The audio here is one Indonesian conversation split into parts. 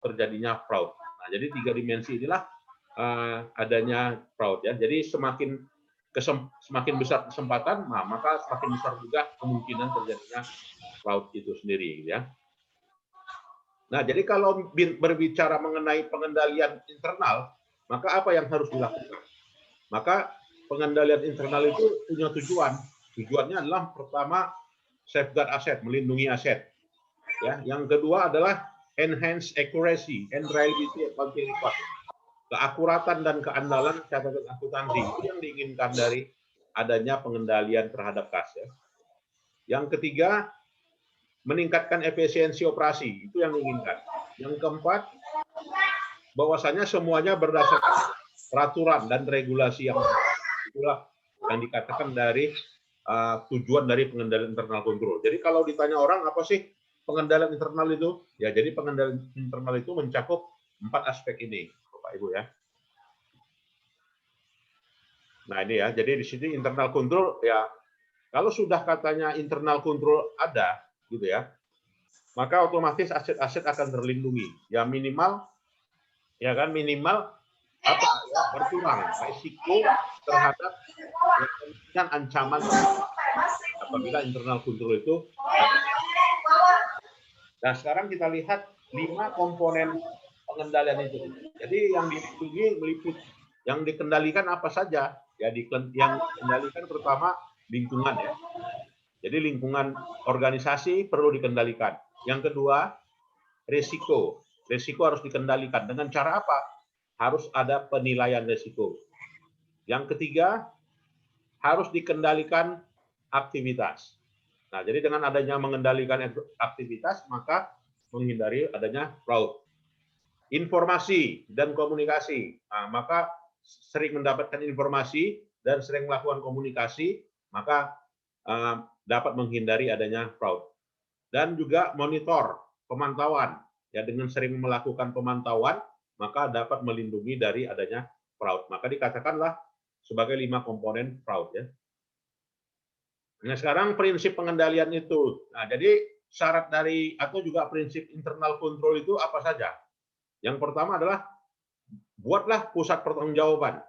terjadinya fraud. Nah, jadi 3 dimensi inilah adanya fraud ya. Jadi semakin besar kesempatan, nah, maka semakin besar juga kemungkinan terjadinya fraud itu sendiri ya. Nah, jadi kalau berbicara mengenai pengendalian internal, maka apa yang harus dilakukan? Maka pengendalian internal itu punya tujuan. Tujuannya adalah pertama safeguard aset, melindungi aset. Ya, yang kedua adalah enhance accuracy and reliability accounting record. Keakuratan dan keandalan catatan akuntansi itu yang diinginkan dari adanya pengendalian terhadap kas ya. Yang ketiga, meningkatkan efisiensi operasi, itu yang diinginkan. Yang keempat, bahwasanya semuanya berdasarkan peraturan dan regulasi yang itulah yang dikatakan dari tujuan dari pengendalian internal kontrol. Jadi kalau ditanya orang apa sih pengendalian internal itu? Ya, jadi pengendalian internal itu mencakup 4 aspek ini, Bapak Ibu ya. Nah, ini ya. Jadi di sini internal kontrol ya, kalau sudah katanya internal kontrol ada gitu ya, maka otomatis aset-aset akan terlindungi. Ya minimal ya kan minimal apa ya, berkurang risiko terhadap kemungkinan ancaman apabila internal kontrol itu. Nah, sekarang kita lihat 5 komponen pengendalian itu. Jadi yang dilindungi meliput, yang dikendalikan apa saja? Ya, yang dikendalikan pertama lingkungan ya. Jadi lingkungan organisasi perlu dikendalikan. Yang kedua, risiko. Risiko harus dikendalikan. Dengan cara apa? Harus ada penilaian risiko. Yang ketiga, harus dikendalikan aktivitas. Nah, jadi dengan adanya mengendalikan aktivitas, maka menghindari adanya fraud. Informasi dan komunikasi. Nah, maka sering mendapatkan informasi dan sering melakukan komunikasi, maka dapat menghindari adanya fraud. Dan juga monitor, pemantauan. Ya, dengan sering melakukan pemantauan, maka dapat melindungi dari adanya fraud. Maka dikatakanlah sebagai 5 komponen fraud ya. Nah, sekarang prinsip pengendalian itu. Nah, jadi syarat dari atau juga prinsip internal control itu apa saja? Yang pertama adalah buatlah pusat pertanggungjawaban.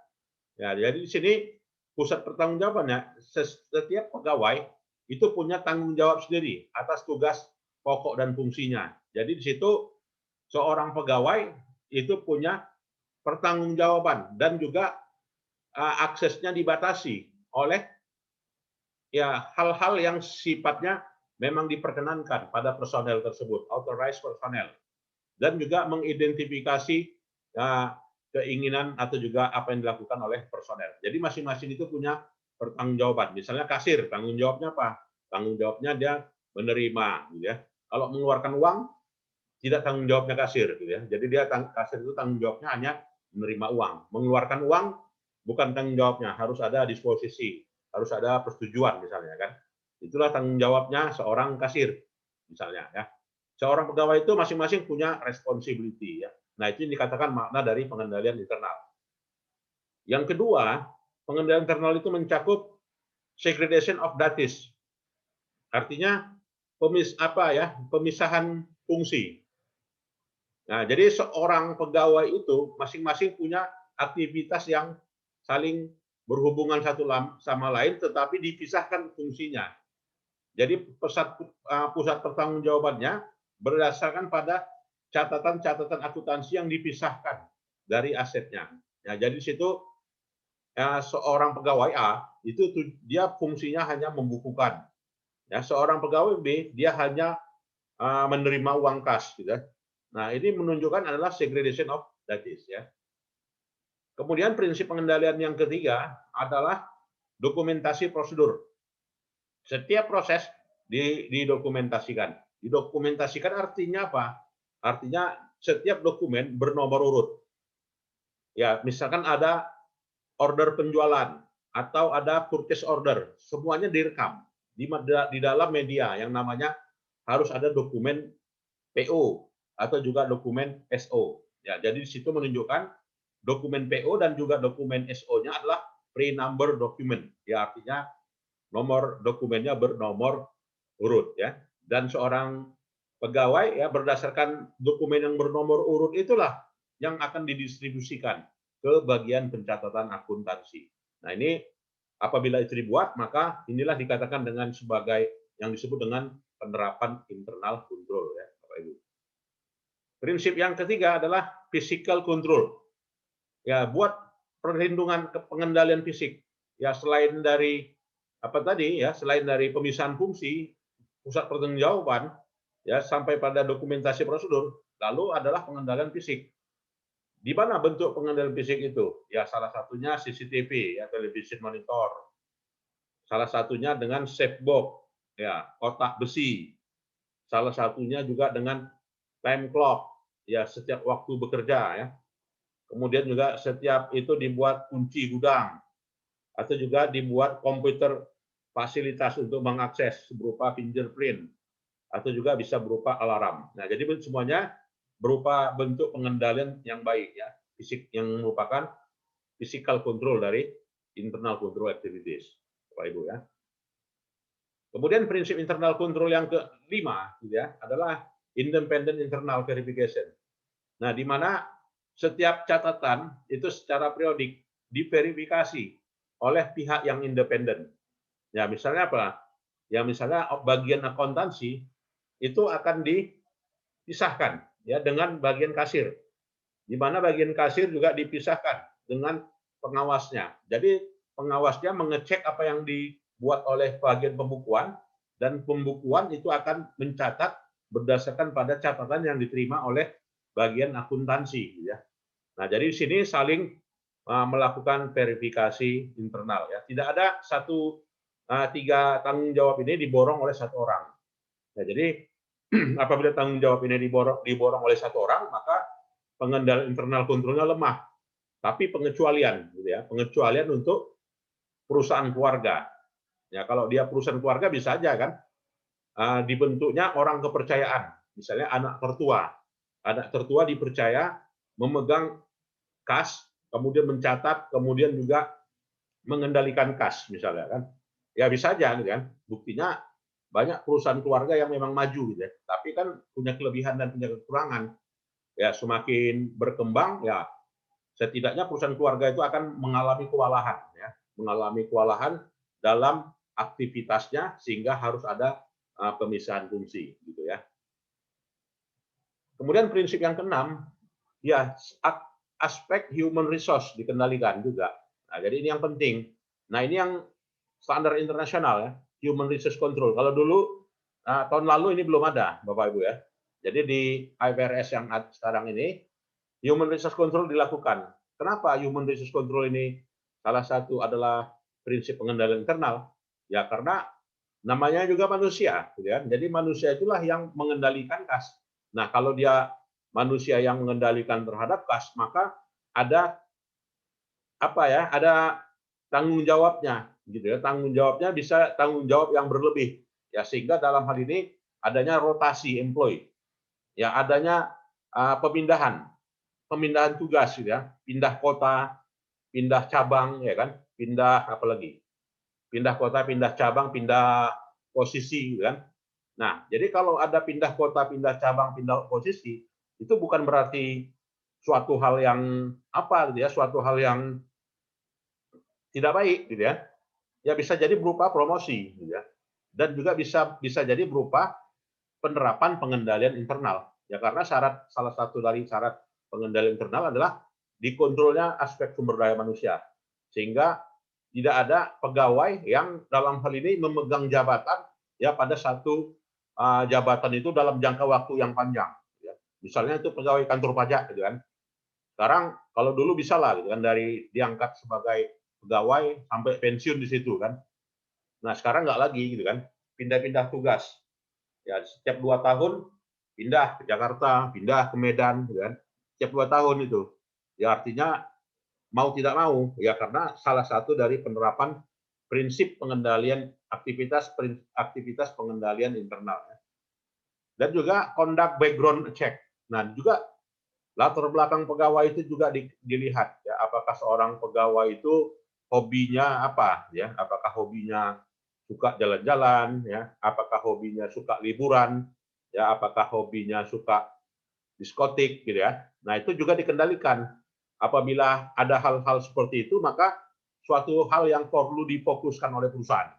Ya, jadi di sini pusat pertanggungjawabannya setiap pegawai itu punya tanggung jawab sendiri atas tugas pokok dan fungsinya. Jadi di situ seorang pegawai itu punya pertanggungjawaban dan juga aksesnya dibatasi oleh ya hal-hal yang sifatnya memang diperkenankan pada personel tersebut, authorized personnel, dan juga mengidentifikasi keinginan atau juga apa yang dilakukan oleh personel. Jadi masing-masing itu punya pertanggungjawaban. Misalnya kasir, tanggung jawabnya apa? Tanggung jawabnya dia menerima, gitu ya. Kalau mengeluarkan uang, tidak tanggung jawabnya kasir, gitu ya. Jadi dia kasir itu tanggung jawabnya hanya menerima uang. Mengeluarkan uang bukan tanggung jawabnya, harus ada disposisi, harus ada persetujuan misalnya kan. Itulah tanggung jawabnya seorang kasir misalnya ya. Seorang pegawai itu masing-masing punya responsibility ya. Nah, itu yang dikatakan makna dari pengendalian internal. Yang kedua, pengendalian internal itu mencakup segregation of duties. Artinya pemisahan fungsi. Nah, jadi seorang pegawai itu masing-masing punya aktivitas yang saling berhubungan satu sama lain tetapi dipisahkan fungsinya. Jadi pusat pertanggungjawabannya berdasarkan pada catatan-catatan akuntansi yang dipisahkan dari asetnya. Ya, jadi di situ seorang pegawai A itu dia fungsinya hanya membukukan. Ya, seorang pegawai B dia hanya menerima uang kas, gitu. Nah, ini menunjukkan adalah segregation of duties ya. Kemudian prinsip pengendalian yang ketiga adalah dokumentasi prosedur. Setiap proses didokumentasikan. Didokumentasikan artinya apa? Artinya setiap dokumen bernomor urut. Ya, misalkan ada order penjualan atau ada purchase order, semuanya direkam di dalam media yang namanya harus ada dokumen PO atau juga dokumen SO. Ya, jadi di situ menunjukkan dokumen PO dan juga dokumen SO-nya adalah pre-number document. Ya, artinya nomor dokumennya bernomor urut ya. Dan seorang pegawai ya berdasarkan dokumen yang bernomor urut itulah yang akan didistribusikan ke bagian pencatatan akuntansi. Nah, ini apabila itu dibuat, maka inilah dikatakan dengan sebagai yang disebut dengan penerapan internal control ya, Bapak Ibu. Prinsip yang ketiga adalah physical control. Ya, buat perlindungan pengendalian fisik. Ya, selain dari apa tadi ya, selain dari pemisahan fungsi, pusat pertanggungjawaban ya sampai pada dokumentasi prosedur, lalu adalah pengendalian fisik. Di mana bentuk pengendalian fisik itu? Ya, salah satunya CCTV ya, television monitor. Salah satunya dengan safe box ya, kotak besi. Salah satunya juga dengan time clock ya, setiap waktu bekerja ya. Kemudian juga setiap itu dibuat kunci gudang atau juga dibuat komputer fasilitas untuk mengakses berupa fingerprint atau juga bisa berupa alarm. Nah, jadi semuanya berupa bentuk pengendalian yang baik ya, fisik yang merupakan physical control dari internal control activities, Bapak Ibu ya. Kemudian prinsip internal control yang kelima gitu ya, adalah independent internal verification. Nah, di mana setiap catatan itu secara periodik diverifikasi oleh pihak yang independen. Ya, misalnya apa? Ya, misalnya bagian akuntansi itu akan dipisahkan ya dengan bagian kasir. Di mana bagian kasir juga dipisahkan dengan pengawasnya. Jadi pengawasnya mengecek apa yang dibuat oleh bagian pembukuan dan pembukuan itu akan mencatat berdasarkan pada catatan yang diterima oleh bagian akuntansi ya. Nah, jadi di sini saling melakukan verifikasi internal ya. Tidak ada tiga tanggung jawab ini diborong oleh satu orang. Nah, jadi apabila tanggung jawab ini diborong oleh satu orang, maka pengendalian internal kontrolnya lemah. Tapi pengecualian, gitu ya, pengecualian untuk perusahaan keluarga. Ya, kalau dia perusahaan keluarga bisa aja kan dibentuknya orang kepercayaan, misalnya anak tertua. Anak tertua dipercaya memegang kas, kemudian mencatat, kemudian juga mengendalikan kas, misalnya kan. Ya bisa aja, gitu kan. Buktinya banyak perusahaan keluarga yang memang maju, gitu ya. Tapi kan punya kelebihan dan punya kekurangan. Ya semakin berkembang, ya setidaknya perusahaan keluarga itu akan mengalami kewalahan, ya, mengalami kewalahan dalam aktivitasnya sehingga harus ada pemisahan fungsi, gitu ya. Kemudian prinsip yang keenam, ya aspek human resource dikendalikan juga. Nah, jadi ini yang penting. Nah, ini yang standar internasional ya, human resource control. Kalau dulu tahun lalu ini belum ada, Bapak Ibu ya. Jadi di IFRS yang sekarang ini human resource control dilakukan. Kenapa human resource control ini salah satu adalah prinsip pengendalian internal? Ya karena namanya juga manusia, gitu kan? Jadi manusia itulah yang mengendalikan kas. Nah, kalau dia manusia yang mengendalikan terhadap kas, maka ada apa ya? Ada tanggung jawabnya, gitu ya. Tanggung jawabnya bisa tanggung jawab yang berlebih, ya sehingga dalam hal ini adanya rotasi employee, ya adanya pemindahan tugas, gitu ya, pindah kota, pindah cabang, ya kan, pindah apa lagi, pindah kota, pindah cabang, pindah posisi, gitu kan. Nah, jadi kalau ada pindah kota, pindah cabang, pindah posisi, itu bukan berarti suatu hal yang apa, gitu ya, suatu hal yang tidak baik, gitu ya. Ya bisa jadi berupa promosi, gitu ya. Dan juga bisa jadi berupa penerapan pengendalian internal. Ya karena salah satu dari syarat pengendalian internal adalah dikontrolnya aspek sumber daya manusia. Sehingga tidak ada pegawai yang dalam hal ini memegang jabatan ya pada satu jabatan itu dalam jangka waktu yang panjang. Ya. Misalnya itu pegawai kantor pajak, gitu kan. Sekarang kalau dulu bisa lah, gitu kan, dari diangkat sebagai pegawai sampai pensiun di situ kan. Nah sekarang nggak lagi, gitu kan, pindah-pindah tugas. Ya setiap 2 tahun pindah ke Jakarta, pindah ke Medan, gitu kan. Setiap 2 tahun itu. Ya artinya mau tidak mau, ya karena salah satu dari penerapan prinsip pengendalian aktivitas pengendalian internal. Dan juga conduct background check. Nah juga latar belakang pegawai itu juga dilihat, ya apakah seorang pegawai itu hobinya apa, ya apakah hobinya suka jalan-jalan, ya apakah hobinya suka liburan, ya apakah hobinya suka diskotik gitu ya. Nah, itu juga dikendalikan. Apabila ada hal-hal seperti itu, maka suatu hal yang perlu difokuskan oleh perusahaan.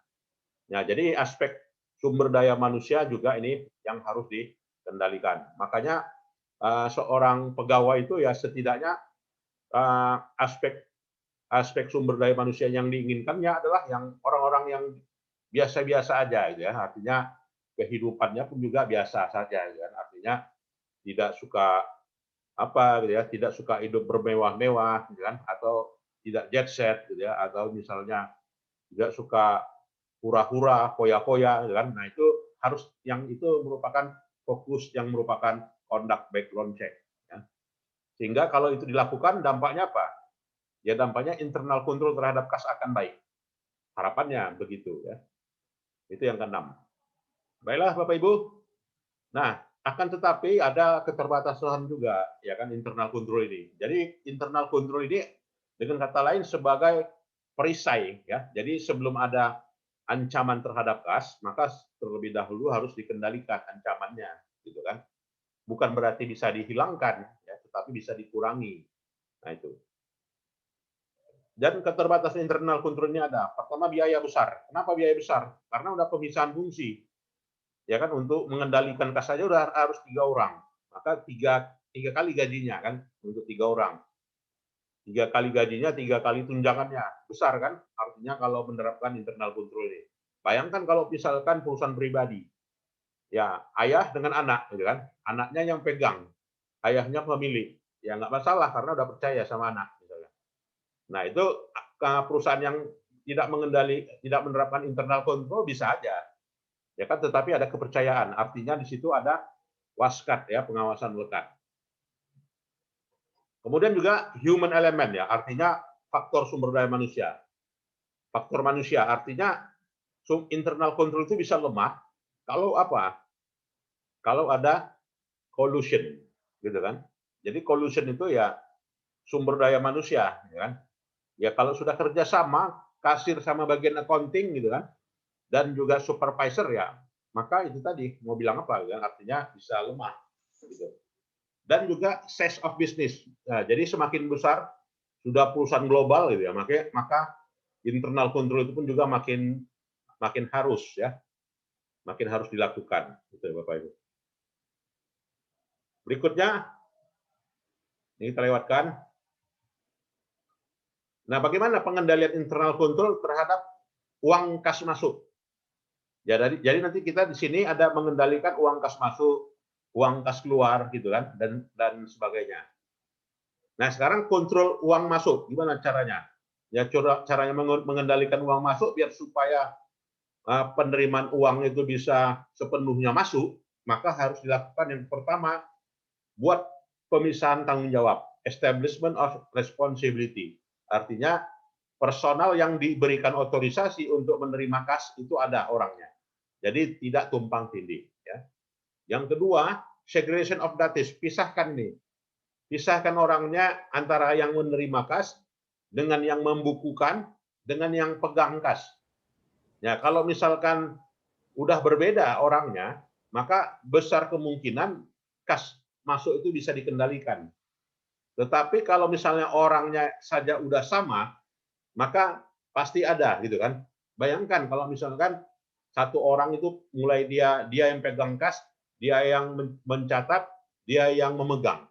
Ya, jadi aspek sumber daya manusia juga ini yang harus dikendalikan. Makanya seorang pegawai itu ya setidaknya aspek aspek sumber daya manusia yang diinginkannya adalah yang orang-orang yang biasa-biasa aja gitu ya. Artinya kehidupannya pun juga biasa saja gitu kan. Artinya tidak suka apa gitu ya, tidak suka hidup bermewah-mewah gitu kan, atau tidak jet set gitu ya, atau misalnya tidak suka hura-hura, foya-foya gitu kan. Nah, itu harus yang itu merupakan fokus yang merupakan conduct background check ya. Sehingga kalau itu dilakukan dampaknya apa? Ya dampaknya internal control terhadap kas akan baik. Harapannya begitu ya. Itu yang keenam. Baiklah Bapak Ibu. Nah, akan tetapi ada keterbatasan juga ya kan internal control ini. Jadi internal control ini dengan kata lain sebagai perisai ya. Jadi sebelum ada ancaman terhadap kas, maka terlebih dahulu harus dikendalikan ancamannya gitu kan. Bukan berarti bisa dihilangkan ya, tetapi bisa dikurangi. Nah, itu. Dan keterbatasan internal control-nya ada. Pertama biaya besar. Kenapa biaya besar? Karena udah pemisahan fungsi. Ya kan untuk mengendalikan kas saja udah harus 3 orang. Maka tiga kali gajinya kan untuk 3 orang. 3 kali gajinya, 3 kali tunjangannya. Besar kan? Artinya kalau menerapkan internal control ini. Bayangkan kalau misalkan perusahaan pribadi. Ya, ayah dengan anak gitu kan. Anaknya yang pegang. Ayahnya pemilik. Ya nggak masalah karena udah percaya sama anak. Nah, itu perusahaan yang tidak menerapkan internal control bisa aja. Ya kan, tetapi ada kepercayaan. Artinya di situ ada waskat ya, pengawasan melekat. Kemudian juga human element ya, artinya faktor sumber daya manusia. Faktor manusia artinya internal control itu bisa lemah kalau apa? Kalau ada collusion, gitu kan? Jadi collusion itu ya sumber daya manusia, ya kan? Ya kalau sudah kerjasama kasir sama bagian accounting gitu kan, dan juga supervisor ya, maka itu tadi mau bilang apa ya, artinya bisa lemah gitu. Dan juga size of business. Nah, jadi semakin besar sudah perusahaan global gitu ya, maka internal control itu pun juga makin harus ya, makin harus dilakukan gitu ya Bapak Ibu. Berikutnya ini kita lewatkan. Nah, bagaimana pengendalian internal control terhadap uang kas masuk? Ya, jadi nanti kita di sini ada mengendalikan uang kas masuk, uang kas keluar gitu kan, dan sebagainya. Nah, sekarang kontrol uang masuk, gimana caranya? Ya, caranya mengendalikan uang masuk biar supaya penerimaan uang itu bisa sepenuhnya masuk, maka harus dilakukan yang pertama, buat pemisahan tanggung jawab, establishment of responsibility. Artinya personal yang diberikan otorisasi untuk menerima kas itu ada orangnya. Jadi tidak tumpang tindih. Ya. Yang kedua, segregation of duties, pisahkan nih. Pisahkan orangnya antara yang menerima kas dengan yang membukukan dengan yang pegang kas. Ya, kalau misalkan udah berbeda orangnya, maka besar kemungkinan kas masuk itu bisa dikendalikan. Tetapi kalau misalnya orangnya saja udah sama, maka pasti ada gitu kan. Bayangkan kalau misalkan satu orang itu mulai dia yang pegang kas, dia yang mencatat, dia yang memegang.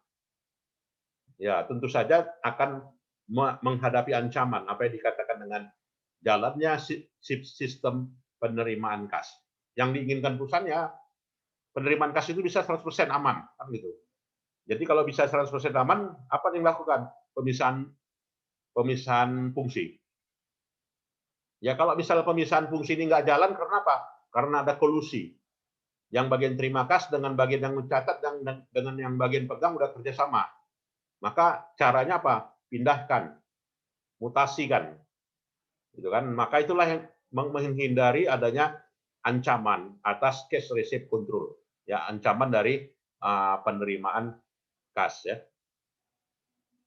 Ya, tentu saja akan menghadapi ancaman apa yang dikatakan dengan jalannya sistem penerimaan kas. Yang diinginkan perusahaannya penerimaan kas itu bisa 100% aman, kan gitu. Jadi kalau bisa 100% aman, apa yang dilakukan? Pemisahan fungsi. Ya kalau misalnya pemisahan fungsi ini nggak jalan, karena apa? Karena ada kolusi. Yang bagian terima kas dengan bagian yang mencatat dan dengan yang bagian pegang udah kerjasama. Maka caranya apa? Pindahkan, mutasikan, gitu kan? Maka itulah yang menghindari adanya ancaman atas cash receipt control, ya ancaman dari penerimaan kas ya.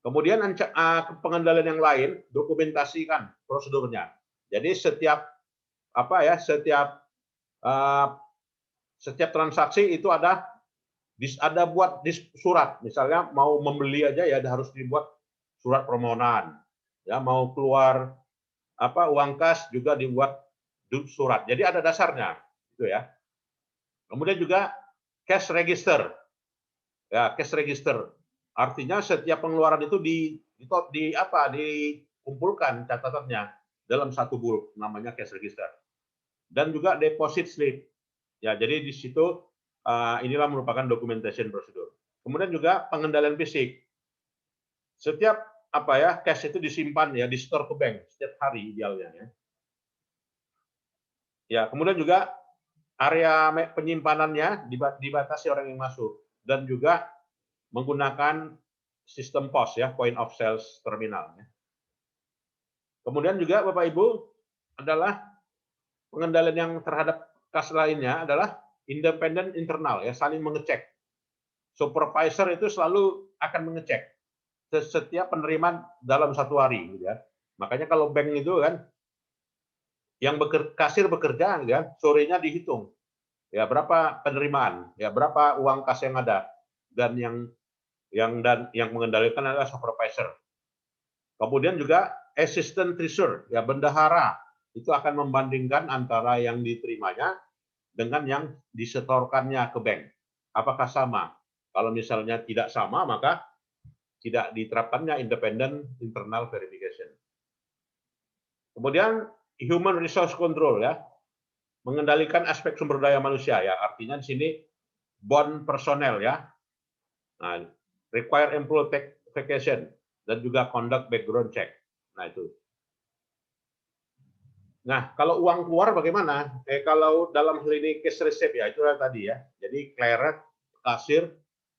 Kemudian pengendalian yang lain, dokumentasikan prosedurnya. Jadi setiap setiap transaksi itu ada Ada buat surat, misalnya mau membeli aja ya harus dibuat surat permohonan. Ya, mau keluar uang kas juga dibuat surat. Jadi ada dasarnya, gitu ya. Kemudian juga cash register. Ya, cash register. Artinya setiap pengeluaran itu dikumpulkan catatannya dalam satu buku, namanya cash register. Dan juga deposit slip. Ya, jadi di situ inilah merupakan documentation prosedur. Kemudian juga pengendalian fisik. Setiap cash itu disimpan ya, di store ke bank setiap hari idealnya ya. Ya, kemudian juga area penyimpanannya dibatasi orang yang masuk dan juga menggunakan sistem POS ya, point of sales terminal ya. Kemudian juga Bapak Ibu adalah pengendalian yang terhadap kas lainnya adalah independen internal ya, saling mengecek. Supervisor itu selalu akan mengecek setiap penerimaan dalam satu hari gitu ya. Makanya kalau bank itu kan yang kasir bekerja ya, sorenya dihitung. Ya, berapa penerimaan, ya berapa uang kas yang ada dan yang mengendalikan adalah supervisor. Kemudian juga assistant treasurer, ya bendahara itu akan membandingkan antara yang diterimanya dengan yang disetorkannya ke bank. Apakah sama? Kalau misalnya tidak sama, maka tidak diterapkannya independent internal verification. Kemudian human resource control ya, mengendalikan aspek sumber daya manusia ya, artinya di sini bond personel ya, nah, require employee verification dan juga conduct background check. Nah itu. Nah kalau uang keluar bagaimana? Kalau dalam hal ini cash receipt ya itu tadi ya. Jadi clerk, kasir,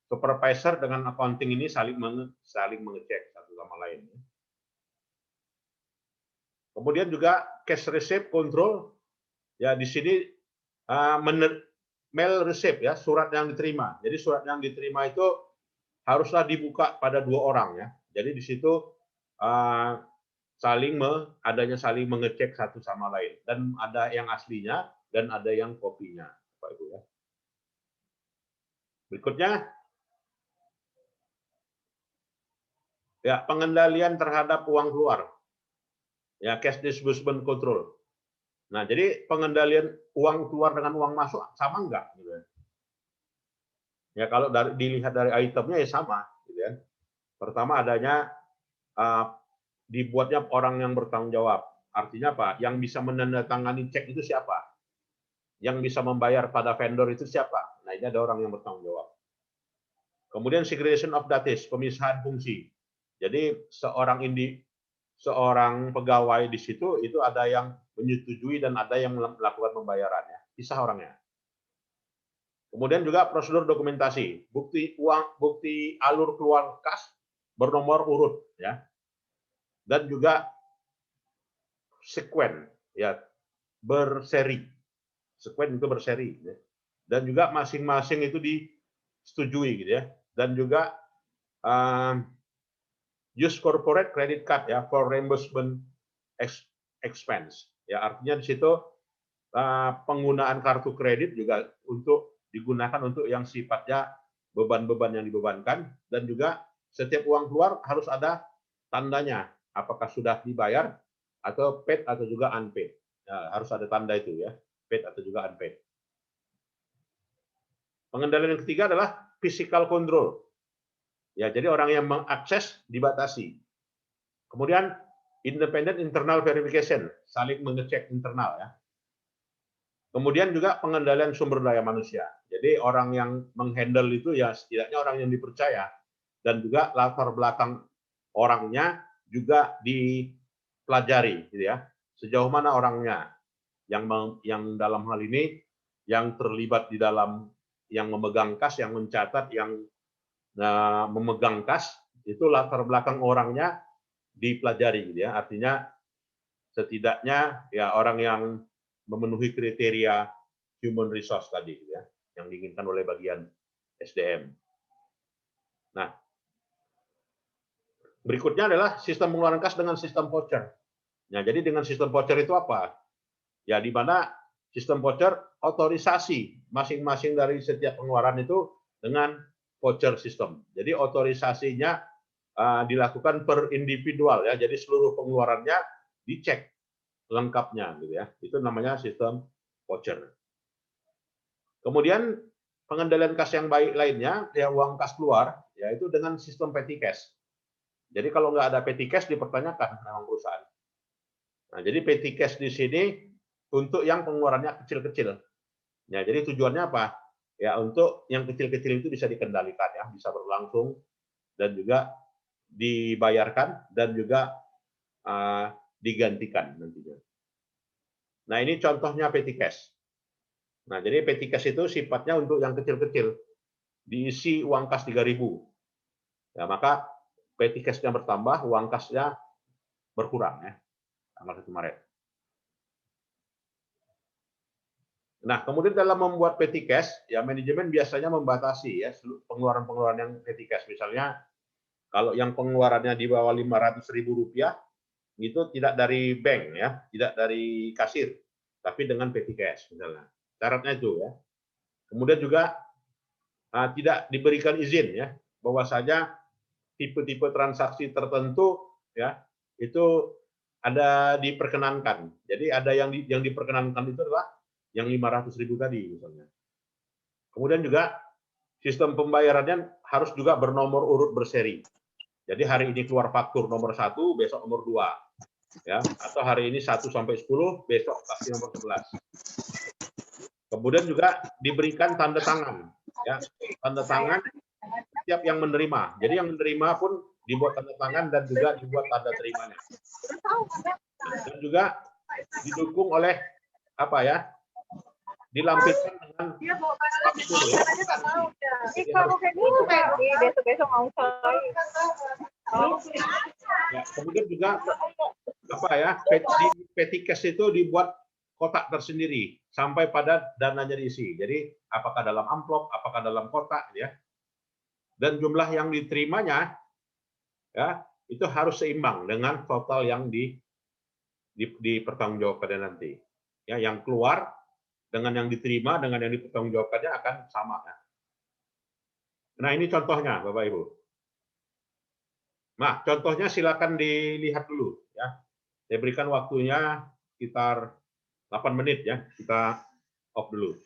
supervisor dengan accounting ini saling mengecek satu sama lain. Kemudian juga cash receipt control ya di sini mail receipt ya, surat yang diterima. Jadi surat yang diterima itu haruslah dibuka pada dua orang ya. Jadi di situ adanya saling mengecek satu sama lain dan ada yang aslinya dan ada yang kopinya, Pak Ibu ya. Berikutnya ya pengendalian terhadap uang keluar. Ya, cash disbursement control. Nah, jadi pengendalian uang keluar dengan uang masuk sama enggak gitu ya. Ya kalau dilihat dari itemnya ya sama gitu ya. Pertama adanya dibuatnya orang yang bertanggung jawab. Artinya apa? Yang bisa menandatangani cek itu siapa? Yang bisa membayar pada vendor itu siapa? Nah, ini ada orang yang bertanggung jawab. Kemudian segregation of duties, pemisahan fungsi. Jadi seorang pegawai di situ itu ada yang menyetujui dan ada yang melakukan pembayarannya. Pisah orangnya. Kemudian juga prosedur dokumentasi, bukti alur keluar kas bernomor urut ya. Dan juga sekuen ya, berseri. Sekuen itu berseri ya. Dan juga masing-masing itu disetujui gitu ya. Dan juga use corporate credit card ya for reimbursement expense. Ya artinya di situ penggunaan kartu kredit juga digunakan untuk yang sifatnya beban-beban yang dibebankan dan juga setiap uang keluar harus ada tandanya apakah sudah dibayar atau paid atau juga unpaid. Ya, harus ada tanda itu ya, paid atau juga unpaid. Pengendalian yang ketiga adalah physical control. Ya, jadi orang yang mengakses dibatasi. Kemudian independent internal verification, saling mengecek internal ya. Kemudian juga pengendalian sumber daya manusia. Jadi orang yang menghandle itu ya setidaknya orang yang dipercaya dan juga latar belakang orangnya juga dipelajari gitu ya. Sejauh mana orangnya yang dalam hal ini yang terlibat di dalam yang memegang kas, yang mencatat, yang memegang kas itu latar belakang orangnya dipelajari gitu ya. Artinya setidaknya ya orang yang memenuhi kriteria human resource tadi ya, yang diinginkan oleh bagian SDM. Nah, berikutnya adalah sistem pengeluaran kas dengan sistem voucher. Nah, jadi dengan sistem voucher itu apa? Ya di mana sistem voucher otorisasi masing-masing dari setiap pengeluaran itu dengan voucher system. Jadi otorisasinya dilakukan per individual ya. Jadi seluruh pengeluarannya dicek lengkapnya gitu ya. Itu namanya sistem voucher. Kemudian pengendalian kas yang baik lainnya ya uang kas keluar yaitu dengan sistem petty cash. Jadi kalau nggak ada petty cash dipertanyakan memang perusahaan. Nah, jadi petty cash di sini untuk yang pengeluarannya kecil-kecil. Ya, jadi tujuannya apa? Ya untuk yang kecil-kecil itu bisa dikendalikan ya, bisa berlangsung dan juga dibayarkan dan juga digantikan nantinya. Nah, ini contohnya petty cash. Nah, jadi petty cash itu sifatnya untuk yang kecil-kecil. Diisi uang kas 3.000. Ya, maka petty cash-nya bertambah, uang kasnya berkurang ya. Tanggal 1 Maret. Nah, kemudian dalam membuat petty cash, ya manajemen biasanya membatasi ya pengeluaran-pengeluaran yang petty cash. Misalnya kalau yang pengeluarannya di bawah Rp500.000 itu tidak dari bank ya, tidak dari kasir, tapi dengan petty cash misalnya. Syaratnya itu ya. Kemudian juga tidak diberikan izin ya, bahwa saja tipe-tipe transaksi tertentu ya itu ada diperkenankan. Jadi ada yang diperkenankan itu adalah yang 500.000 tadi misalnya. Kemudian juga sistem pembayarannya harus juga bernomor urut berseri. Jadi hari ini keluar faktur nomor 1, besok nomor 2. Ya, atau hari ini 1 sampai 10, besok kasih nomor 11. Kemudian juga diberikan tanda tangan. Ya, tanda tangan setiap yang menerima. Jadi yang menerima pun dibuat tanda tangan dan juga dibuat tanda terimanya. Dan juga didukung oleh apa ya? Dilampirkan dengan faktur ya. Ya, kemudian juga apa ya? Petty cash itu dibuat kotak tersendiri sampai pada dananya diisi. Jadi apakah dalam amplop, apakah dalam kotak ya. Dan jumlah yang diterimanya ya itu harus seimbang dengan total yang dipertanggungjawabkannya nanti. Ya, yang keluar dengan yang diterima dengan yang dipertanggungjawabkannya akan sama. Ya. Nah, ini contohnya, Bapak Ibu. Nah, contohnya silakan dilihat dulu ya. Saya berikan waktunya sekitar 8 menit ya. Kita off dulu.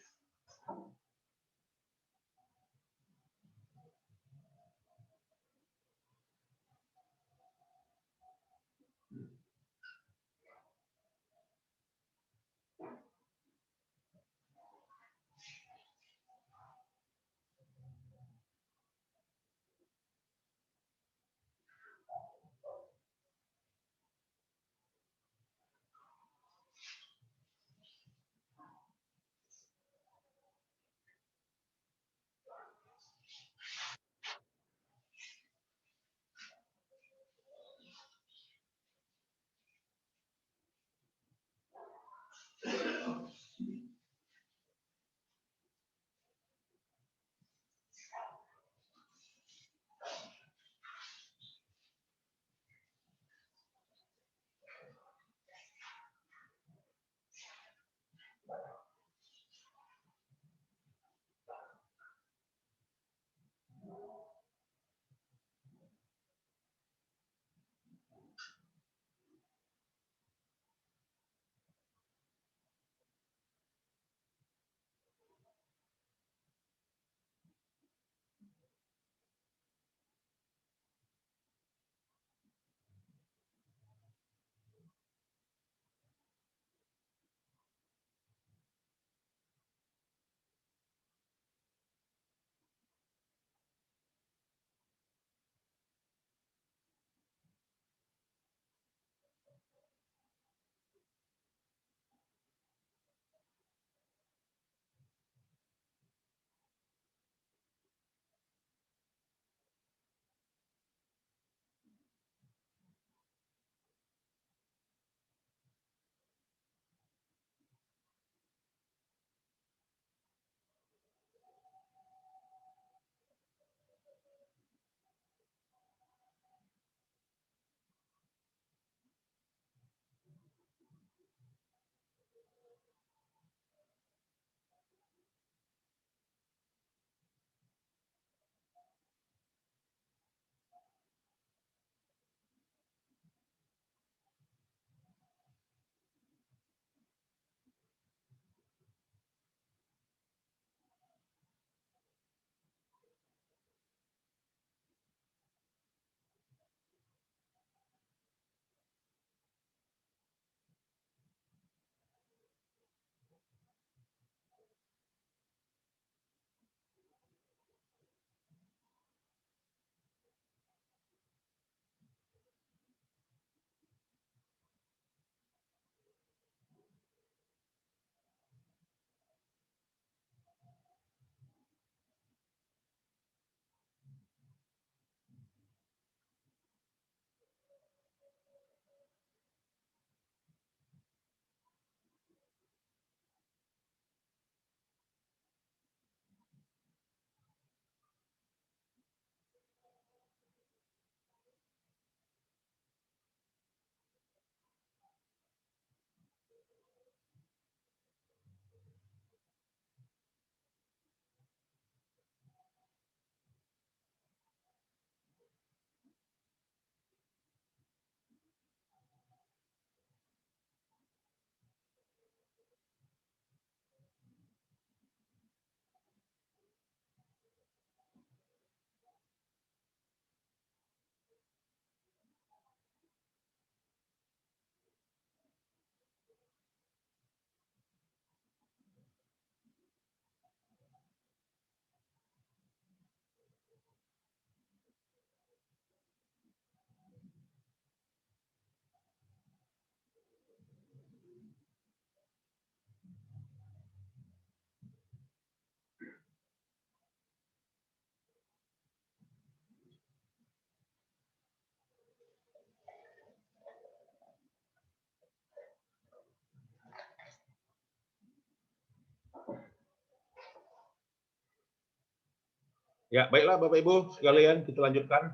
Ya, baiklah Bapak Ibu sekalian, kita lanjutkan.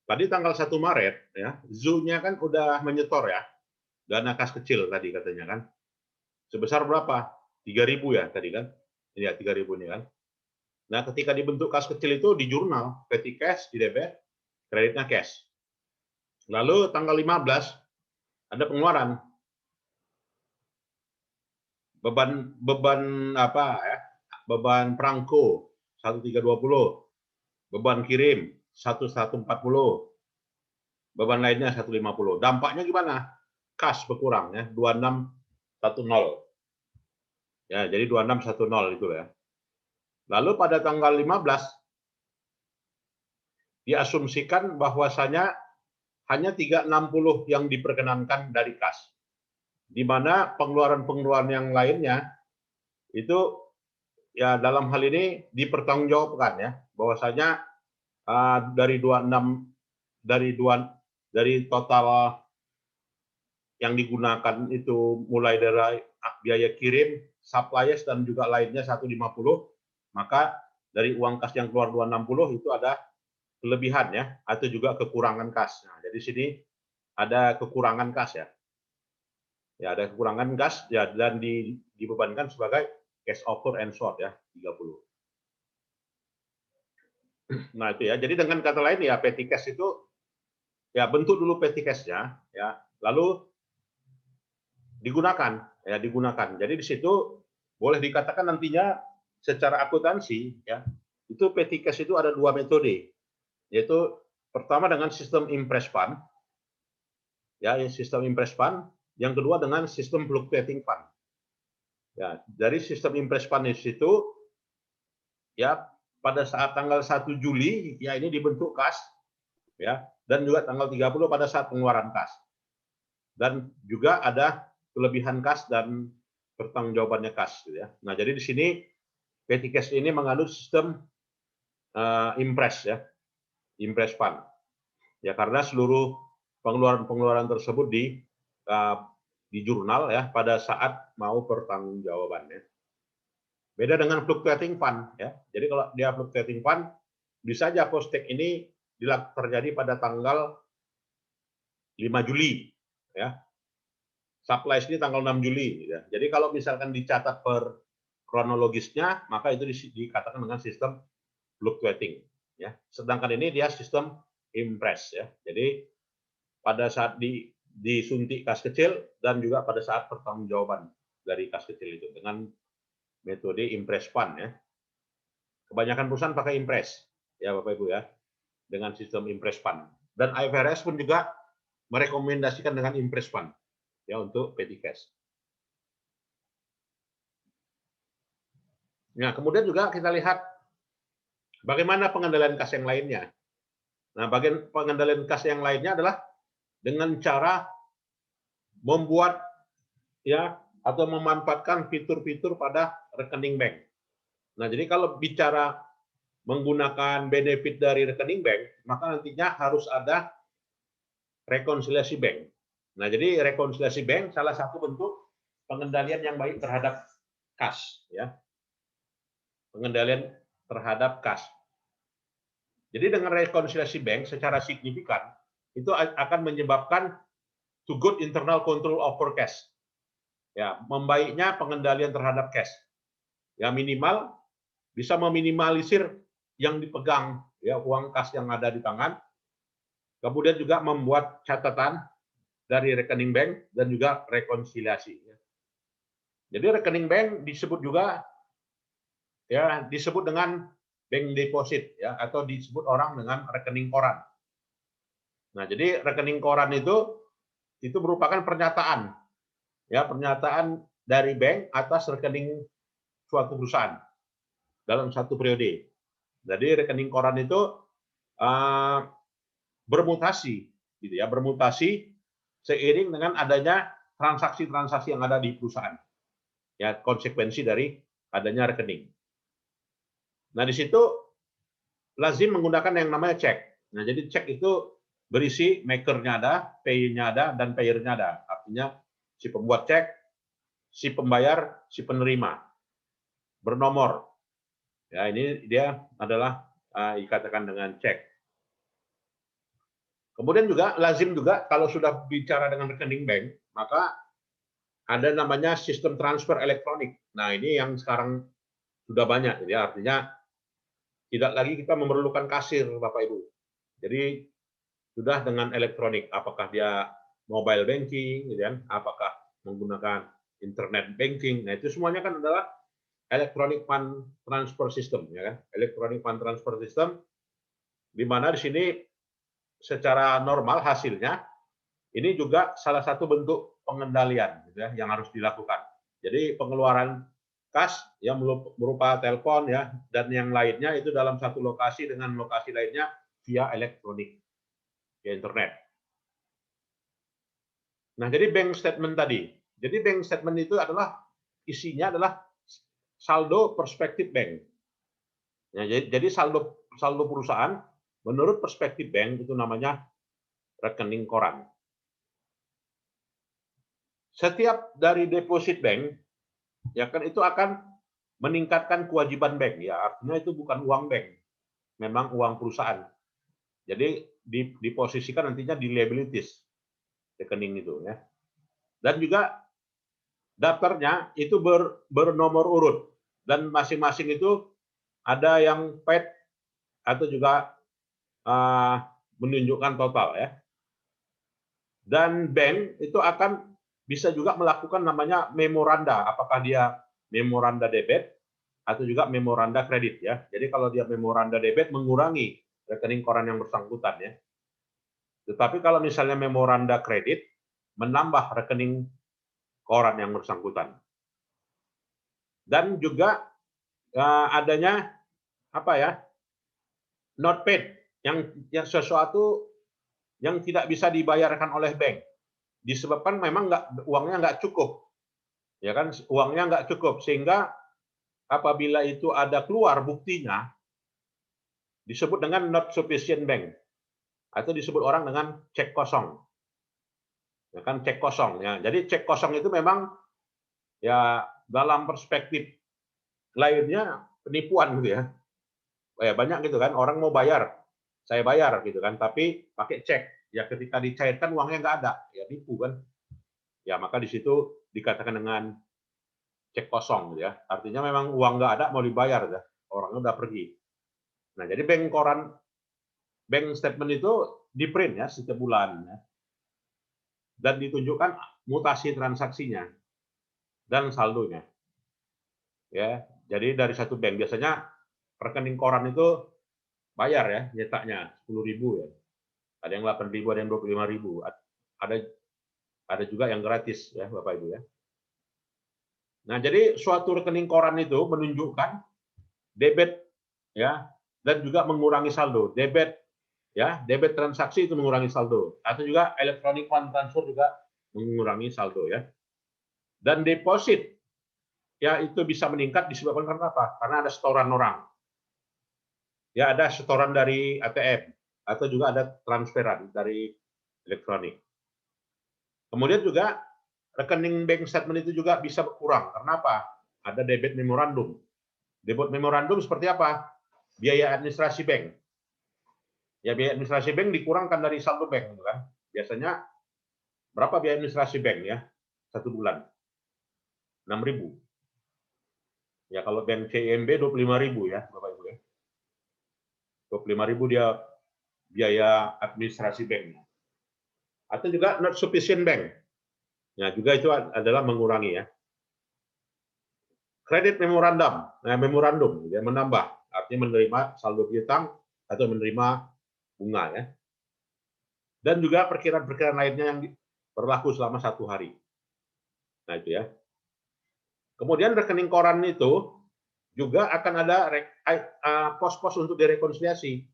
Tadi tanggal 1 Maret ya, Zoo-nya kan udah menyetor ya, dana kas kecil tadi katanya kan. Sebesar berapa? 3.000 ya tadi kan? Iya, 3.000 ini kan. Nah, ketika dibentuk kas kecil itu di jurnal, petty cash di DP, kreditnya cash. Lalu tanggal 15 ada pengeluaran beban beban apa ya? Beban perangko 1320, beban kirim 1140, beban lainnya 150. Dampaknya gimana? Kas berkurang ya, 2610. Ya, jadi 2610 itu ya. Lalu pada tanggal 15 diasumsikan bahwasanya hanya 360 yang diperkenankan dari kas. Di mana pengeluaran-pengeluaran yang lainnya itu ya dalam hal ini dipertanggungjawabkan ya, bahwasanya dari 26 dari total yang digunakan itu mulai dari biaya kirim, suppliers dan juga lainnya 150, maka dari uang kas yang keluar 260 itu ada kelebihan ya, atau juga kekurangan kas. Nah, jadi sini ada kekurangan kas ya. Ya, ada kekurangan kas ya, dan dibebankan sebagai cash over and short ya, 30. Nah, itu ya. Jadi dengan kata lain ya, petty cash itu ya bentuk dulu petty cash-nya ya, lalu digunakan ya, digunakan. Jadi di situ boleh dikatakan nantinya secara akuntansi ya, itu petty cash itu ada dua metode, yaitu pertama dengan sistem impress fund ya, sistem impress fund, yang kedua dengan sistem fluctuating fund. Ya, dari sistem impress fund itu ya pada saat tanggal 1 Juli ya ini dibentuk kas ya, dan juga tanggal 30 pada saat pengeluaran kas. Dan juga ada kelebihan kas dan pertanggungjawabannya kas gitu ya. Nah, jadi di sini petty cash ini menganut sistem impress ya, impress fund. Ya, karena seluruh pengeluaran-pengeluaran tersebut di jurnal ya pada saat mau pertanggungjawabannya. Beda dengan fluctuating fund ya. Jadi kalau dia fluctuating fund bisa aja postek ini terjadi pada tanggal 5 Juli ya. Supplies ini tanggal 6 Juli ya. Jadi kalau misalkan dicatat per kronologisnya, maka itu dikatakan dengan sistem fluctuating ya. Sedangkan ini dia sistem impress ya. Jadi pada saat disuntik kas kecil dan juga pada saat pertanggungjawaban dari kas kecil itu dengan metode impress fund ya. Kebanyakan perusahaan pakai impress ya Bapak Ibu ya, dengan sistem impress fund. Dan IFRS pun juga merekomendasikan dengan impress fund ya untuk petty cash. Nah, kemudian juga kita lihat bagaimana pengendalian kas yang lainnya. Nah, bagian pengendalian kas yang lainnya adalah dengan cara membuat ya atau memanfaatkan fitur-fitur pada rekening bank. Nah, jadi kalau bicara menggunakan benefit dari rekening bank, maka nantinya harus ada rekonsiliasi bank. Nah, jadi rekonsiliasi bank salah satu bentuk pengendalian yang baik terhadap kas ya. Pengendalian terhadap kas. Jadi dengan rekonsiliasi bank secara signifikan itu akan menyebabkan to good internal control over cash. Ya, membaiknya pengendalian terhadap cash. Ya, minimal bisa meminimalisir yang dipegang ya uang kas yang ada di tangan. Kemudian juga membuat catatan dari rekening bank dan juga rekonsiliasi. Jadi rekening bank disebut juga ya disebut dengan bank deposit ya atau disebut orang dengan rekening koran. Nah, jadi rekening koran itu merupakan pernyataan ya, pernyataan dari bank atas rekening suatu perusahaan dalam satu periode. Jadi rekening koran itu bermutasi gitu ya, bermutasi seiring dengan adanya transaksi-transaksi yang ada di perusahaan. Ya, konsekuensi dari adanya rekening. Nah, di situ lazim menggunakan yang namanya cek. Nah, jadi cek itu berisi maker-nya ada, pay-nya ada, dan payer-nya ada. Artinya si pembuat cek, si pembayar, si penerima. Bernomor. Ya, ini dia adalah dikatakan dengan cek. Kemudian juga lazim juga kalau sudah bicara dengan rekening bank, maka ada namanya sistem transfer elektronik. Nah, ini yang sekarang sudah banyak, ya artinya tidak lagi kita memerlukan kasir, Bapak Ibu. Jadi sudah dengan elektronik, apakah dia mobile banking, gitu kan? Apakah menggunakan internet banking. Nah, itu semuanya kan adalah electronic fund transfer system, ya kan? Electronic fund transfer system, di mana di sini secara normal hasilnya ini juga salah satu bentuk pengendalian, gitu ya, yang harus dilakukan. Jadi pengeluaran kas yang berupa telepon ya dan yang lainnya itu dalam satu lokasi dengan lokasi lainnya via elektronik, via internet. Nah, jadi bank statement tadi. Jadi bank statement itu adalah isinya adalah saldo perspektif bank. Ya, jadi saldo perusahaan menurut perspektif bank itu namanya rekening koran. Setiap dari deposit bank, ya kan itu akan meningkatkan kewajiban bank. Ya, artinya itu bukan uang bank, memang uang perusahaan. Jadi diposisikan nantinya di liabilities rekening itu ya. Dan juga daftarnya itu bernomor urut dan masing-masing itu ada yang paid atau juga menunjukkan total ya. Dan bank itu akan bisa juga melakukan namanya memoranda, apakah dia memoranda debit atau juga memoranda kredit ya. Jadi kalau dia memoranda debit mengurangi rekening koran yang bersangkutan ya. Tetapi kalau misalnya memoranda kredit menambah rekening koran yang bersangkutan. Dan juga adanya apa ya? Not paid yang sesuatu yang tidak bisa dibayarkan oleh bank disebabkan memang uangnya nggak cukup, ya kan, uangnya nggak cukup sehingga apabila itu ada keluar buktinya disebut dengan not sufficient bank atau disebut orang dengan cek kosong, ya kan, cek kosong ya. Jadi cek kosong itu memang ya dalam perspektif lainnya penipuan gitu ya. Ya banyak gitu kan, orang mau bayar, saya bayar gitu kan, tapi pakai cek. Ya ketika dicairkan uangnya nggak ada, ya tipu kan. Ya maka di situ dikatakan dengan cek kosong ya. Artinya memang uang nggak ada mau dibayar ya. Orangnya udah pergi. Nah, jadi bank statement itu di print ya setiap bulan ya. Dan ditunjukkan mutasi transaksinya dan saldonya. Ya. Jadi dari satu bank biasanya rekening koran itu bayar ya nyetaknya 10.000 ya. Ada yang 8.000, ada yang 25.000. Ada juga yang gratis ya Bapak Ibu ya. Nah, jadi suatu rekening koran itu menunjukkan debit ya dan juga mengurangi saldo. Debit transaksi itu mengurangi saldo atau juga electronic fund transfer juga mengurangi saldo ya. Dan deposit ya itu bisa meningkat disebabkan karena apa? Karena ada setoran orang. Ya ada setoran dari ATM atau juga ada transferan dari elektronik. Kemudian juga rekening bank statement itu juga bisa berkurang. Karena apa? Ada debit memorandum. Debit memorandum seperti apa? Biaya administrasi bank. Ya biaya administrasi bank dikurangkan dari saldo bank, gitu kan? Biasanya berapa biaya administrasi bank ya satu bulan? 6.000. Ya kalau bank CIMB 25.000 ya, Bapak Ibu ya. 25.000 dia biaya administrasi bank. Atau juga not sufficient bank. Ya juga itu adalah mengurangi ya. Kredit memorandum, memorandum ya menambah, artinya menerima saldo piutang atau menerima bunga ya. Dan juga perkiraan-perkiraan lainnya yang berlaku selama 1 hari. Nah itu ya. Kemudian rekening koran itu juga akan ada pos-pos untuk direkonsiliasi.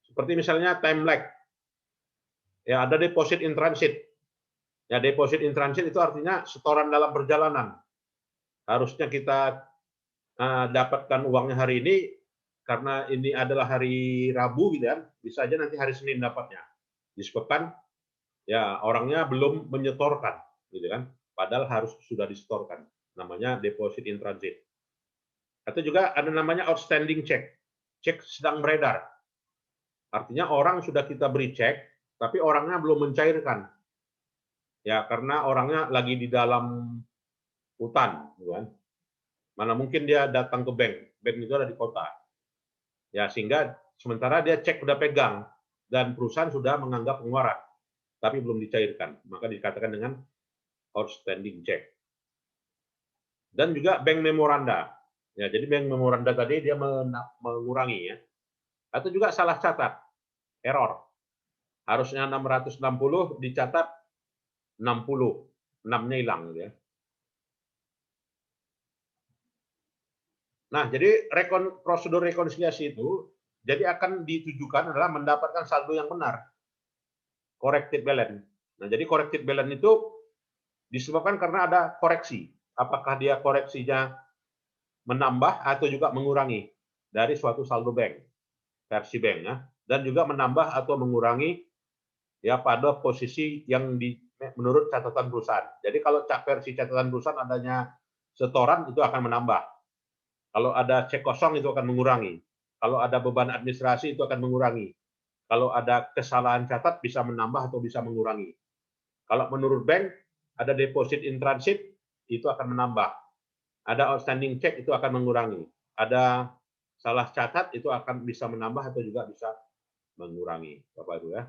Seperti misalnya time lag. Ya, ada deposit in transit. Ya, deposit in transit itu artinya setoran dalam perjalanan. Harusnya kita dapatkan uangnya hari ini karena ini adalah hari Rabu gitu kan, bisa aja nanti hari Senin dapatnya. Disebabkan ya orangnya belum menyetorkan gitu kan, padahal harus sudah disetorkan. Namanya deposit in transit. Atau juga ada namanya outstanding check. cek sedang beredar. Artinya orang sudah kita beri cek, tapi orangnya belum mencairkan. Ya, karena orangnya lagi di dalam hutan, gitu kan. Mana mungkin dia datang ke bank itu ada di kota. Ya, sehingga sementara dia cek udah pegang dan perusahaan sudah menganggap pengeluaran, tapi belum dicairkan, maka dikatakan dengan outstanding check. Dan juga bank memoranda. Ya, jadi bank memoranda tadi dia mengurangi ya. Atau juga salah catat, error. Harusnya 660 dicatat 60, 6-nya hilang gitu ya. Nah, jadi prosedur rekonsiliasi itu jadi akan ditujukan adalah mendapatkan saldo yang benar, corrected balance. Nah, jadi corrected balance itu disebabkan karena ada koreksi. Apakah dia koreksinya menambah atau juga mengurangi dari suatu saldo bank, versi bank ya, dan juga menambah atau mengurangi ya pada posisi yang menurut catatan perusahaan. Jadi kalau versi catatan perusahaan adanya setoran itu akan menambah. Kalau ada cek kosong itu akan mengurangi. Kalau ada beban administrasi itu akan mengurangi. Kalau ada kesalahan catat bisa menambah atau bisa mengurangi. Kalau menurut bank ada deposit in transit itu akan menambah. Ada outstanding check itu akan mengurangi. Ada salah catat itu akan bisa menambah atau juga bisa mengurangi, Bapak Ibu ya.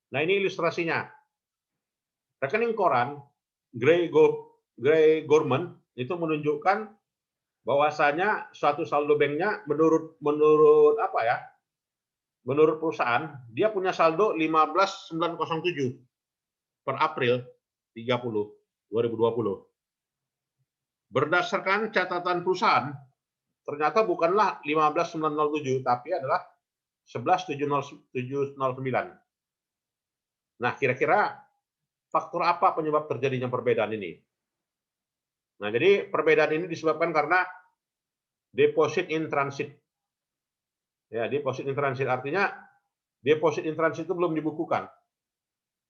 Nah, ini ilustrasinya. Rekening koran Gray Gorman itu menunjukkan bahwasanya suatu saldo banknya menurut apa ya? Menurut perusahaan dia punya saldo 15.907 per April 30 2020. Berdasarkan catatan perusahaan ternyata bukanlah 15.907 tapi adalah 11.709. Nah, kira-kira faktor apa penyebab terjadinya perbedaan ini? Nah, jadi perbedaan ini disebabkan karena deposit in transit. Ya, deposit in transit artinya deposit in transit itu belum dibukukan.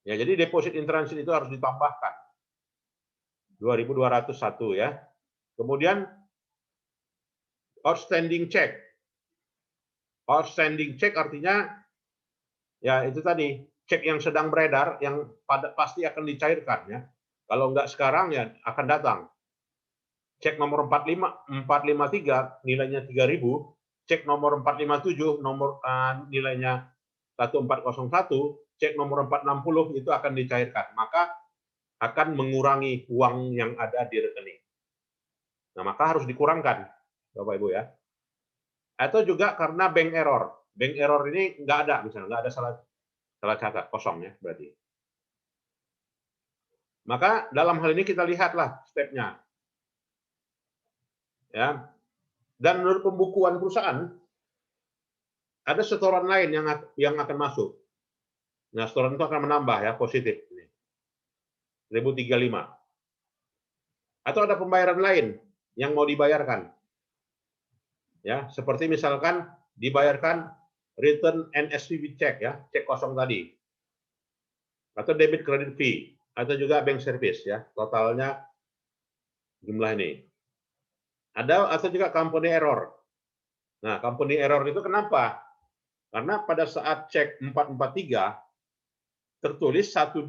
Ya, jadi deposit in transit itu harus ditambahkan. 2.201 ya. Kemudian outstanding check. Outstanding check artinya ya itu tadi, cek yang sedang beredar yang pasti akan dicairkan ya. Kalau enggak sekarang ya akan datang. Cek nomor 453 nilainya 3.000, cek nomor 457 nilainya 1401, cek nomor 460 itu akan dicairkan. Maka akan mengurangi uang yang ada di rekening. Nah, maka harus dikurangkan, Bapak Ibu ya. Atau juga karena bank error. Bank error ini nggak ada, misalnya nggak ada salah catat, kosong ya berarti. Maka dalam hal ini kita lihatlah stepnya. Ya. Dan menurut pembukuan perusahaan, ada setoran lain yang akan masuk. Nah, setoran itu akan menambah ya, positif. 1035. Atau ada pembayaran lain yang mau dibayarkan. Ya, seperti misalkan dibayarkan return NSPB check ya, cek kosong tadi. Atau debit credit fee atau juga bank service ya, totalnya jumlah ini. Ada atau juga company error. Nah, company error itu kenapa? Karena pada saat cek 443 tertulis cek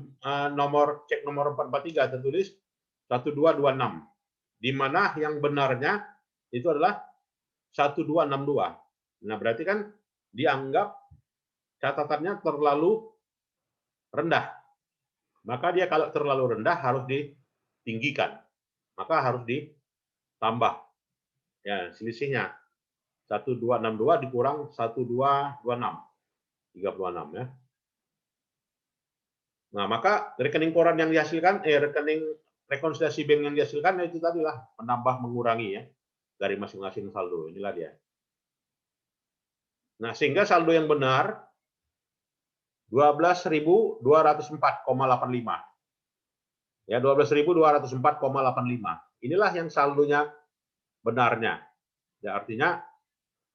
nomor 443 tertulis 1226, di mana yang benarnya itu adalah 1262. Nah, berarti kan dianggap catatannya terlalu rendah. Maka dia kalau terlalu rendah harus ditinggikan. Maka harus ditambah. Ya, selisihnya 1262 dikurang 1226. 36 ya. Nah, maka rekening koran yang dihasilkan, rekening rekonsiliasi bank yang dihasilkan itu tadilah menambah mengurangi ya dari masing-masing saldo. Inilah dia. Nah, sehingga saldo yang benar 12.204,85. Ya, 12.204,85. Inilah yang saldonya benarnya. Ya, artinya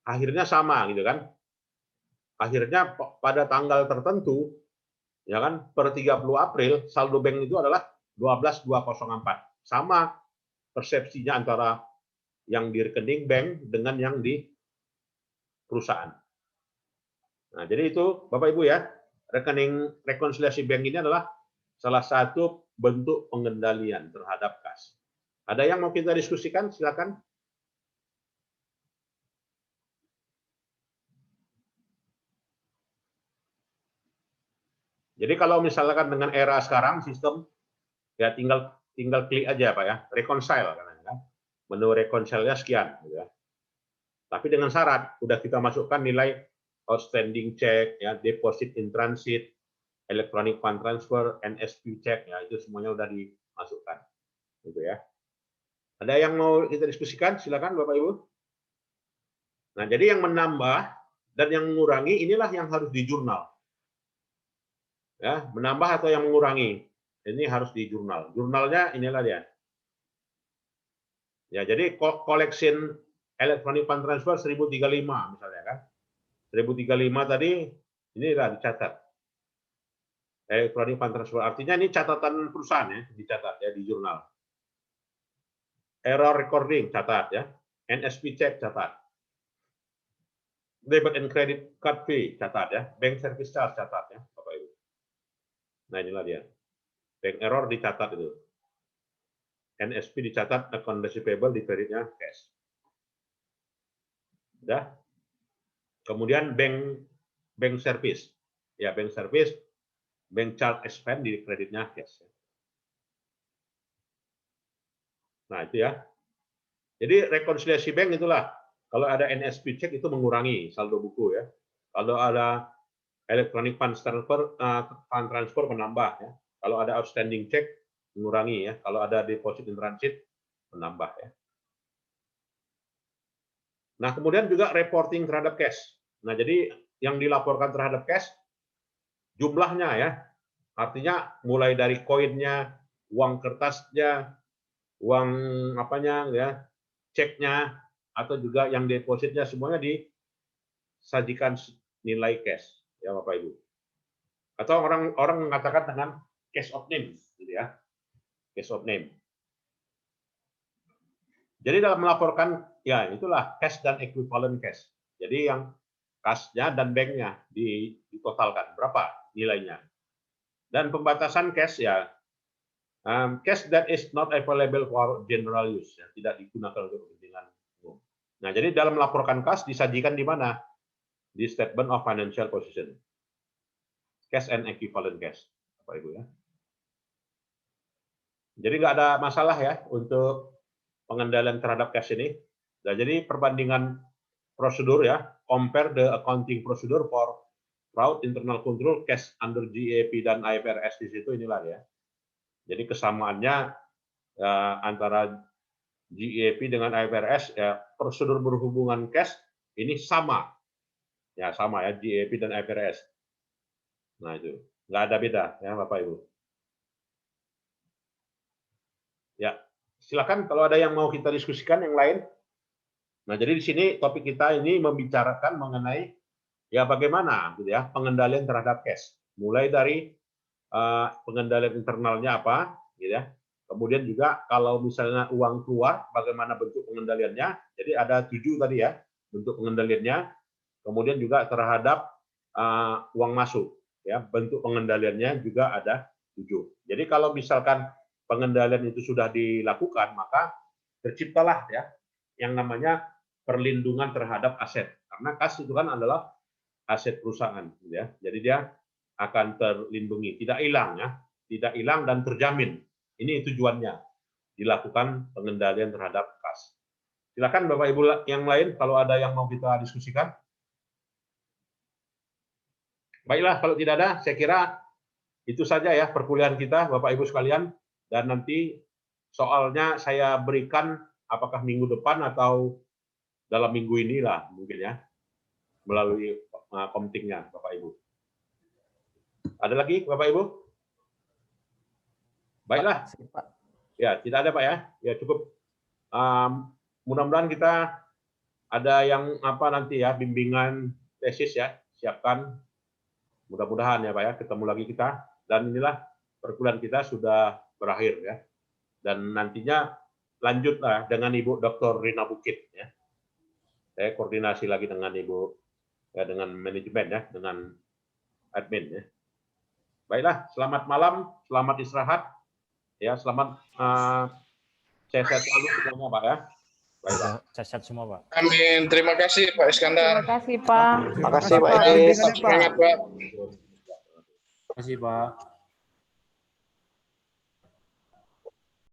akhirnya sama gitu kan. Akhirnya pada tanggal tertentu ya kan per 30 April saldo bank itu adalah 12.204. Sama persepsinya antara yang di rekening bank dengan yang di perusahaan. Nah, jadi itu Bapak Ibu ya, rekening rekonsiliasi bank ini adalah salah satu bentuk pengendalian terhadap kas. Ada yang mau kita diskusikan? Silakan. Jadi kalau misalkan dengan era sekarang sistem ya tinggal klik aja Pak ya, reconcile kan. Menu reconcile-nya sekian gitu ya. Tapi dengan syarat udah kita masukkan nilai outstanding check ya, deposit in transit, electronic fund transfer, NSP check ya, itu semuanya udah dimasukkan gitu ya. Ada yang mau kita diskusikan? Silakan Bapak Ibu. Nah, jadi yang menambah dan yang mengurangi inilah yang harus di jurnal. Ya, menambah atau yang mengurangi. Ini harus di jurnal. Jurnalnya inilah dia. Ya, jadi collection electronic fund transfer 1035 misalnya kan. 1035 tadi inilah dicatat. Electronic fund transfer artinya ini catatan perusahaan ya, dicatat ya di jurnal. Error recording catat ya. NSP check catat. Debit and credit card fee catat ya. Bank service charge catat ya, Bapak Ibu. Nah, inilah dia. Bank error dicatat itu. NSP dicatat, account receivable di kreditnya cash. Udah. Kemudian bank service. Ya, bank service, bank charge expense di kreditnya cash. Nah, itu ya. Jadi rekonsiliasi bank itulah. Kalau ada NSP check itu mengurangi saldo buku ya. Kalau ada electronic fund transfer menambah ya. Kalau ada outstanding check mengurangi ya. Kalau ada deposit in transit menambah ya. Nah, kemudian juga reporting terhadap cash. Nah, jadi yang dilaporkan terhadap cash jumlahnya ya. Artinya mulai dari koinnya, uang kertasnya, uang apanya ya, ceknya atau juga yang depositnya semuanya disajikan nilai cash ya Bapak Ibu. Atau orang mengatakan dengan cash of name gitu ya. Cash of name. Jadi dalam melaporkan ya itulah cash dan equivalent cash. Jadi yang kasnya dan banknya ditotalkan berapa nilainya. Dan pembatasan cash ya cash that is not available for general use ya, tidak digunakan untuk kepentingan umum. Nah, jadi dalam melaporkan kas disajikan di mana? Di statement of financial position. Cash and equivalent cash, Bapak Ibu ya. Jadi nggak ada masalah ya untuk pengendalian terhadap cash ini. Nah, jadi perbandingan prosedur ya, compare the accounting procedure for fraud, internal control, cash under GAAP dan IFRS di situ inilah ya. Jadi kesamaannya antara GAAP dengan IFRS ya, prosedur berhubungan cash ini sama. Ya sama ya GAAP dan IFRS. Nah itu nggak ada beda ya Bapak Ibu. Ya silakan kalau ada yang mau kita diskusikan yang lain. Nah jadi di sini topik kita ini membicarakan mengenai ya bagaimana gitu ya pengendalian terhadap cash. Mulai dari pengendalian internalnya apa, gitu ya. Kemudian juga kalau misalnya uang keluar, bagaimana bentuk pengendaliannya. Jadi ada 7 tadi ya bentuk pengendaliannya. Kemudian juga terhadap uang masuk, ya bentuk pengendaliannya juga ada 7. Jadi kalau misalkan pengendalian itu sudah dilakukan, maka terciptalah ya yang namanya perlindungan terhadap aset. Karena kas itu kan adalah aset perusahaan, gitu ya. Jadi dia akan terlindungi, tidak hilang ya, tidak hilang dan terjamin. Ini tujuannya dilakukan pengendalian terhadap kas. Silakan Bapak Ibu yang lain kalau ada yang mau kita diskusikan. Baiklah, kalau tidak ada, saya kira itu saja ya perkuliahan kita Bapak Ibu sekalian, dan nanti soalnya saya berikan apakah minggu depan atau dalam minggu inilah mungkin ya melalui komtingnya Bapak Ibu. Ada lagi Bapak Ibu? Baiklah. Ya, tidak ada Pak ya. Ya cukup. Mudah-mudahan kita ada yang apa nanti ya bimbingan tesis ya, siapkan. Mudah-mudahan ya Pak ya, ketemu lagi kita. Dan inilah perkuliahan kita sudah berakhir ya. Dan nantinya lanjutlah dengan Ibu Dr. Rina Bukit ya. Saya koordinasi lagi dengan Ibu, ya, dengan manajemen ya, dengan admin ya. Baiklah, selamat malam, selamat istirahat, ya, selamat sehat-sehat selalu semuanya, Pak ya. Baiklah. Sehat semua, Pak. Amin. Terima kasih Pak Iskandar. Terima kasih, Pak. Terima kasih Pak Pak, Edi. tetap semangat Pak. Terima kasih, Pak.